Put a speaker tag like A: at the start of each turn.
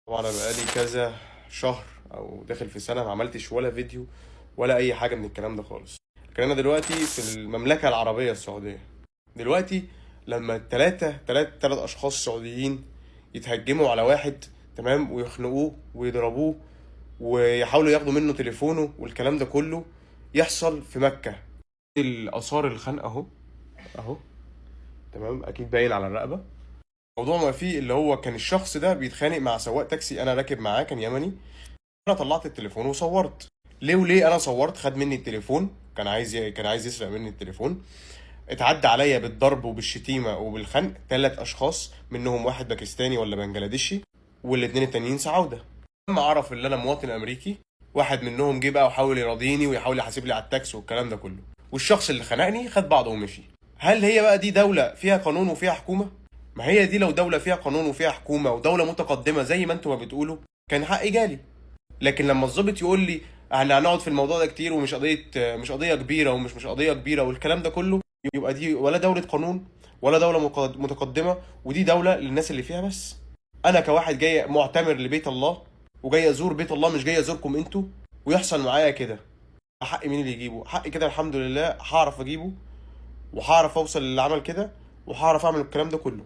A: طبعا انا بقالي كذا شهر او داخل في سنه ما عملتش ولا فيديو ولا اي حاجه من الكلام ده خالص. لكن انا دلوقتي في المملكه العربيه السعوديه. دلوقتي لما تلات اشخاص سعوديين يتهجموا على واحد، تمام، ويخنقوه ويضربوه ويحاولوا ياخدوا منه تليفونه والكلام ده كله يحصل في مكه. الاثار الخنقه اهو، اهو، تمام، اكيد باين على الرقبه. موضوع ما فيه اللي هو كان الشخص ده بيتخانق مع سواق تاكسي انا راكب معاه، كان يمني. انا طلعت التليفون وصورت. ليه وليه انا صورت؟ خد مني التليفون، كان عايز يسرق مني التليفون. اتعدى عليا بالضرب وبالشتيمه وبالخنق 3 اشخاص، منهم واحد باكستاني ولا بنجلاديشي، والاتنين التانيين سعوده. لما عرف ان انا مواطن امريكي، واحد منهم جه بقى وحاول يراضيني ويحاول يحاسب لي على التاكس والكلام ده كله، والشخص اللي خنقني خد بعضه ومشي. هل هي بقى دي دولة فيها قانون وفيها حكومة؟ ما هي دي لو دولة فيها قانون وفيها حكومة ودولة متقدمة زي ما انتوا ما بتقولوا، كان حقي جالي. لكن لما الضابط يقول لي احنا هنقعد في الموضوع ده كتير ومش قضيه، مش قضيه كبيره ومش قضيه كبيره والكلام ده كله، يبقى دي ولا دوله قانون ولا دوله متقدمه، ودي دوله للناس اللي فيها بس. انا كواحد جاي معتمر لبيت الله وجاي ازور بيت الله، مش جاي ازوركم انتوا، ويحصل معايا كده، حق مين اللي يجيبه؟ حقي كده الحمد لله هعرف اجيبه، وهعرف اوصل للي عمل كده، وهعرف اعمل الكلام ده كله.